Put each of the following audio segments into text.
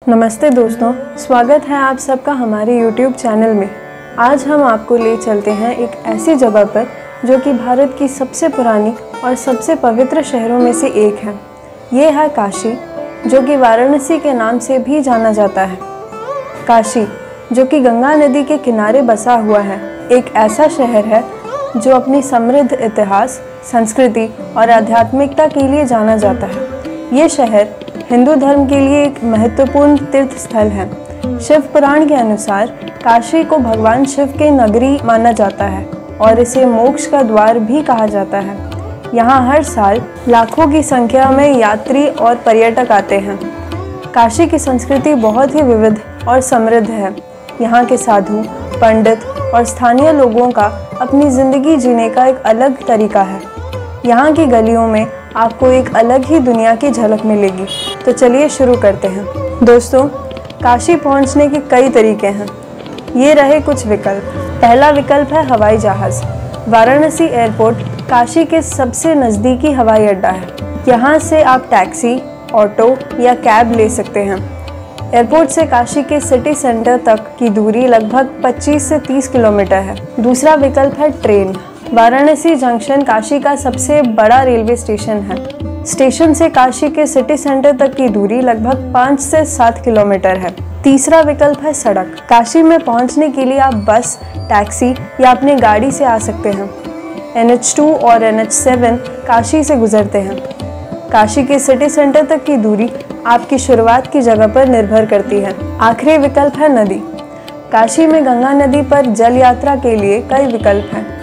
नमस्ते दोस्तों, स्वागत है आप सबका हमारे YouTube चैनल में। आज हम आपको ले चलते हैं एक ऐसी जगह पर जो कि भारत की सबसे पुरानी और सबसे पवित्र शहरों में से एक है। ये है काशी, जो कि वाराणसी के नाम से भी जाना जाता है। काशी, जो कि गंगा नदी के किनारे बसा हुआ है, एक ऐसा शहर है जो अपनी समृद्ध इतिहास, संस्कृति और आध्यात्मिकता के लिए जाना जाता है। ये शहर हिंदू धर्म के लिए एक महत्वपूर्ण तीर्थ स्थल है। शिव पुराण के अनुसार काशी को भगवान शिव की नगरी माना जाता है और इसे मोक्ष का द्वार भी कहा जाता है। यहाँ हर साल लाखों की संख्या में यात्री और पर्यटक आते हैं। काशी की संस्कृति बहुत ही विविध और समृद्ध है। यहाँ के साधु, पंडित और स्थानीय लोगों का अपनी ज़िंदगी जीने का एक अलग तरीका है। यहाँ की गलियों में आपको एक अलग ही दुनिया की झलक मिलेगी। तो चलिए शुरू करते हैं। दोस्तों, काशी पहुँचने के कई तरीके हैं। ये रहे कुछ विकल्प। पहला विकल्प है हवाई जहाज़। वाराणसी एयरपोर्ट काशी के सबसे नज़दीकी हवाई अड्डा है। यहाँ से आप टैक्सी, ऑटो या कैब ले सकते हैं। एयरपोर्ट से काशी के सिटी सेंटर तक की दूरी लगभग 25 से 30 किलोमीटर है। दूसरा विकल्प है ट्रेन। वाराणसी जंक्शन काशी का सबसे बड़ा रेलवे स्टेशन है। स्टेशन से काशी के सिटी सेंटर तक की दूरी लगभग 5 से 7 किलोमीटर है। तीसरा विकल्प है सड़क। काशी में पहुंचने के लिए आप बस, टैक्सी या अपनी गाड़ी से आ सकते हैं। NH2 और NH7 काशी से गुजरते हैं। काशी के सिटी सेंटर तक की दूरी आपकी शुरुआत की जगह पर निर्भर करती है। आखिरी विकल्प है नदी। काशी में गंगा नदी पर जल यात्रा के लिए कई विकल्प हैं।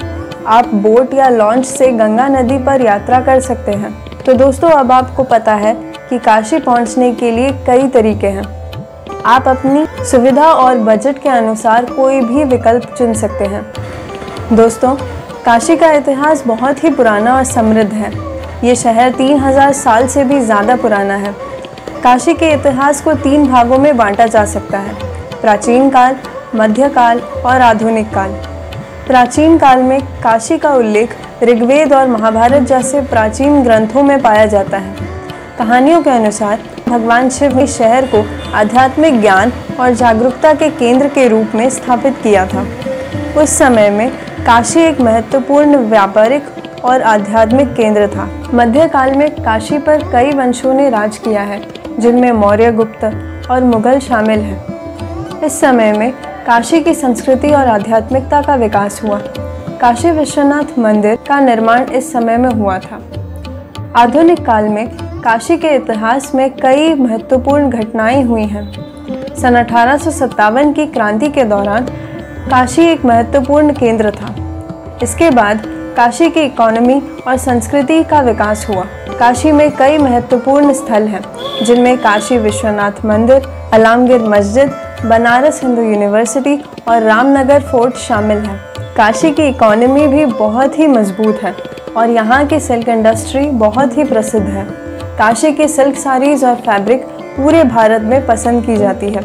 आप बोट या लॉन्च से गंगा नदी पर यात्रा कर सकते हैं। तो दोस्तों, अब आपको पता है कि काशी पहुंचने के लिए कई तरीके हैं। आप अपनी सुविधा और बजट के अनुसार कोई भी विकल्प चुन सकते हैं। दोस्तों, काशी का इतिहास बहुत ही पुराना और समृद्ध है। ये शहर 3000 साल से भी ज़्यादा पुराना है। काशी के इतिहास को 3 भागों में बांटा जा सकता है: प्राचीन काल, मध्यकाल और आधुनिक काल। प्राचीन काल में काशी का उल्लेख ऋग्वेद और महाभारत जैसे प्राचीन ग्रंथों में पाया जाता है। कहानियों के अनुसार भगवान शिव ने शहर को आध्यात्मिक ज्ञान और जागरूकता के केंद्र के रूप में स्थापित किया था। उस समय में काशी एक महत्वपूर्ण व्यापारिक और आध्यात्मिक केंद्र था। मध्यकाल में काशी पर कई वंशों ने राज किया है, जिनमें मौर्य, गुप्त और मुगल शामिल हैं। इस समय में काशी की संस्कृति और आध्यात्मिकता का विकास हुआ। काशी विश्वनाथ मंदिर का निर्माण इस समय में हुआ था। आधुनिक काल में काशी के इतिहास में कई महत्वपूर्ण घटनाएं हुई हैं। सन 1857 की क्रांति के दौरान काशी एक महत्वपूर्ण केंद्र था। इसके बाद काशी की इकोनॉमी और संस्कृति का विकास हुआ। काशी में कई महत्वपूर्ण स्थल हैं, जिनमें काशी विश्वनाथ मंदिर, अलामगीर मस्जिद, बनारस हिंदू यूनिवर्सिटी और रामनगर फोर्ट शामिल हैं। काशी की इकोनॉमी भी बहुत ही मजबूत है और यहाँ की सिल्क इंडस्ट्री बहुत ही प्रसिद्ध है। काशी के सिल्क साड़ीज़ और फैब्रिक पूरे भारत में पसंद की जाती है।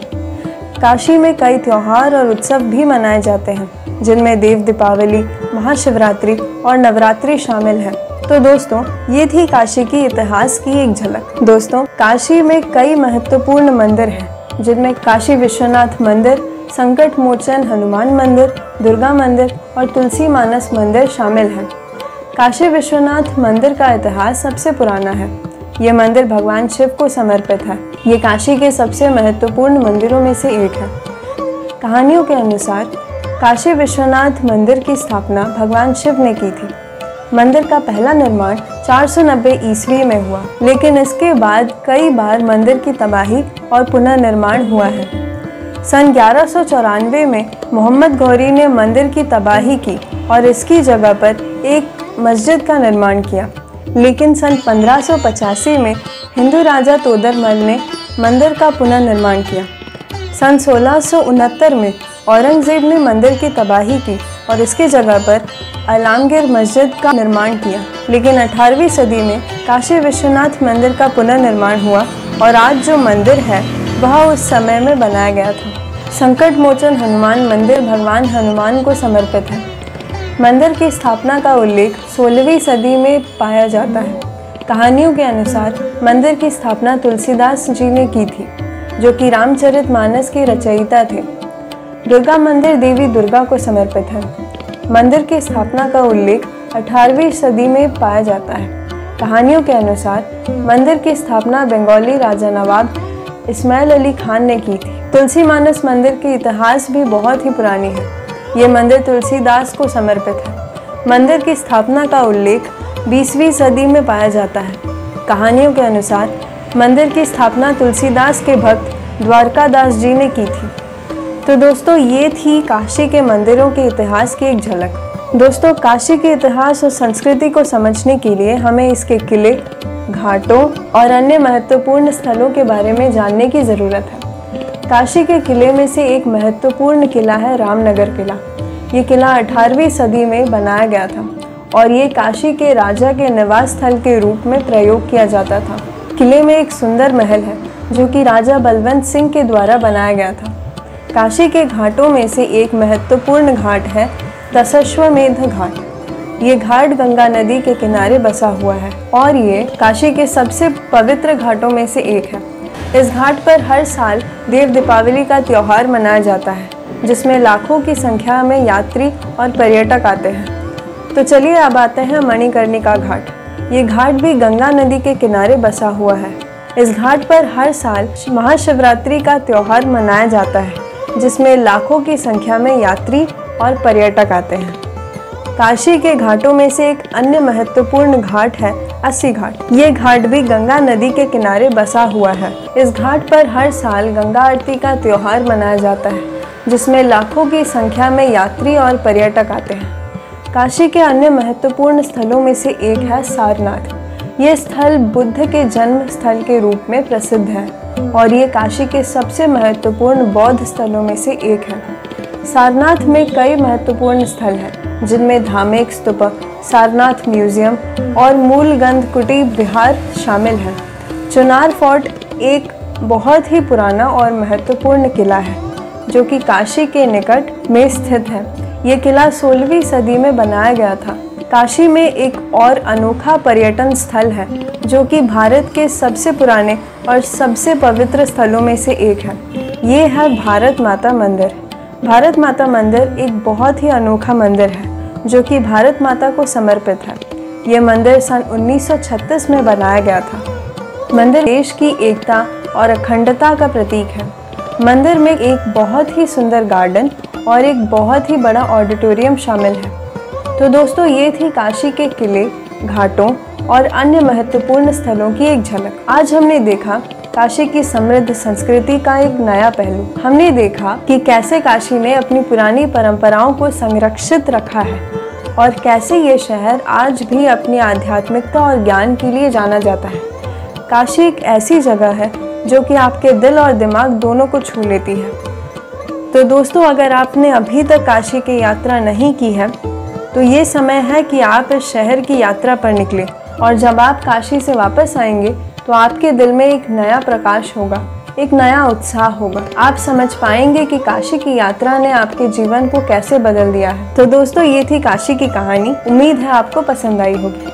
काशी में कई त्यौहार और उत्सव भी मनाए जाते हैं, जिनमें देव दीपावली, महाशिवरात्रि और नवरात्रि शामिल हैं। तो दोस्तों, ये थी काशी की इतिहास की एक झलक। दोस्तों, काशी में कई महत्वपूर्ण मंदिर हैं, जिनमें काशी विश्वनाथ मंदिर, संकट मोचन हनुमान मंदिर, दुर्गा मंदिर और तुलसी मानस मंदिर शामिल हैं। काशी विश्वनाथ मंदिर का इतिहास सबसे पुराना है। ये मंदिर भगवान शिव को समर्पित है। ये काशी के सबसे महत्वपूर्ण मंदिरों में से एक है। कहानियों के अनुसार काशी विश्वनाथ मंदिर की स्थापना भगवान शिव ने की थी। मंदिर का पहला निर्माण 490 ईस्वी में हुआ, लेकिन इसके बाद कई बार मंदिर की तबाही और पुनर्निर्माण हुआ है। सन 1194 में मोहम्मद गौरी ने मंदिर की तबाही की और इसकी जगह पर एक मस्जिद का निर्माण किया। लेकिन सन 1585 में हिंदू राजा तोदरमल ने मंदिर का पुनर्निर्माण किया। सन 1669 में औरंगजेब ने मंदिर की तबाही की और इसकी जगह पर अलामगीर मस्जिद का निर्माण किया। लेकिन 18वीं सदी में काशी विश्वनाथ मंदिर का पुनर्निर्माण हुआ और आज जो मंदिर है वह उस समय में बनाया गया था। संकट मोचन हनुमान मंदिर भगवान हनुमान को समर्पित है। मंदिर की स्थापना का उल्लेख 16वीं सदी में पाया जाता है। कहानियों के अनुसार मंदिर की स्थापना तुलसीदास जी ने की थी। जो कि रामचरितमानस के रचयिता थे। दुर्गा मंदिर देवी दुर्गा को समर्पित है। मंदिर की स्थापना का उल्लेख 18वीं सदी में पाया जाता है। कहानियों के अनुसार मंदिर की स्थापना बंगाली राजा नवाब इस्माइल अली खान ने की थी। तुलसी मानस मंदिर के इतिहास भी बहुत ही पुरानी है। ये मंदिर तुलसीदास को समर्पित है। मंदिर की स्थापना का उल्लेख 20वीं सदी में पाया जाता है। कहानियों के अनुसार मंदिर की स्थापना तुलसीदास के भक्त द्वारकादास जी ने की थी। तो दोस्तों, ये थी काशी के मंदिरों के इतिहास की एक झलक। दोस्तों, काशी के इतिहास और संस्कृति को समझने के लिए हमें इसके किले, घाटों और अन्य महत्वपूर्ण स्थलों के बारे में जानने की ज़रूरत है। काशी के किले में से एक महत्वपूर्ण किला है रामनगर किला। ये किला 18वीं सदी में बनाया गया था और ये काशी के राजा के निवास स्थल के रूप में प्रयोग किया जाता था। किले में एक सुंदर महल है जो कि राजा बलवंत सिंह के द्वारा बनाया गया था। काशी के घाटों में से एक महत्वपूर्ण घाट है दशाश्वमेध घाट। ये घाट गंगा नदी के किनारे बसा हुआ है और ये काशी के सबसे पवित्र घाटों में से एक है। इस घाट पर हर साल देव दीपावली का त्यौहार मनाया जाता है, जिसमें लाखों की संख्या में यात्री और पर्यटक आते हैं। तो चलिए अब आते हैं मणिकर्णिका घाट। ये घाट भी गंगा नदी के किनारे बसा हुआ है। इस घाट पर हर साल महाशिवरात्रि का त्यौहार मनाया जाता है, जिसमें लाखों की संख्या में यात्री और पर्यटक आते हैं। काशी के घाटों में से एक अन्य महत्वपूर्ण घाट है अस्सी घाट। ये घाट भी गंगा नदी के किनारे बसा हुआ है। इस घाट पर हर साल गंगा आरती का त्यौहार मनाया जाता है, जिसमें लाखों की संख्या में यात्री और पर्यटक आते हैं। काशी के अन्य महत्वपूर्ण स्थलों में से एक है सारनाथ। ये स्थल बुद्ध के जन्म स्थल के रूप में प्रसिद्ध है और ये काशी के सबसे महत्वपूर्ण बौद्ध स्थलों में से एक है। सारनाथ में कई महत्वपूर्ण स्थल हैं, जिनमें धामेक स्तूप, सारनाथ म्यूजियम और मूलगंध कुटी विहार शामिल हैं। चुनार फोर्ट एक बहुत ही पुराना और महत्वपूर्ण किला है, जो कि काशी के निकट में स्थित है। ये किला 16वीं सदी में बनाया गया था। काशी में एक और अनोखा पर्यटन स्थल है, जो कि भारत के सबसे पुराने और सबसे पवित्र स्थलों में से एक है। ये है भारत माता मंदिर। भारत माता मंदिर एक बहुत ही अनोखा मंदिर है, जो कि भारत माता को समर्पित है। ये मंदिर सन 1936 में बनाया गया था। मंदिर देश की एकता और अखंडता का प्रतीक है। मंदिर में एक बहुत ही सुंदर गार्डन और एक बहुत ही बड़ा ऑडिटोरियम शामिल है। तो दोस्तों, ये थी काशी के किले, घाटों और अन्य महत्वपूर्ण स्थलों की एक झलक। आज हमने देखा काशी की समृद्ध संस्कृति का एक नया पहलू। हमने देखा कि कैसे काशी ने अपनी पुरानी परंपराओं को संरक्षित रखा है और कैसे ये शहर आज भी अपनी आध्यात्मिकता और ज्ञान के लिए जाना जाता है। काशी एक ऐसी जगह है जो कि आपके दिल और दिमाग दोनों को छू लेती है। तो दोस्तों, अगर आपने अभी तक काशी की यात्रा नहीं की है, तो ये समय है कि आप इस शहर की यात्रा पर निकलें और जब आप काशी से वापस आएंगे तो आपके दिल में एक नया प्रकाश होगा, एक नया उत्साह होगा। आप समझ पाएंगे कि काशी की यात्रा ने आपके जीवन को कैसे बदल दिया है। तो दोस्तों, ये थी काशी की कहानी। उम्मीद है आपको पसंद आई होगी।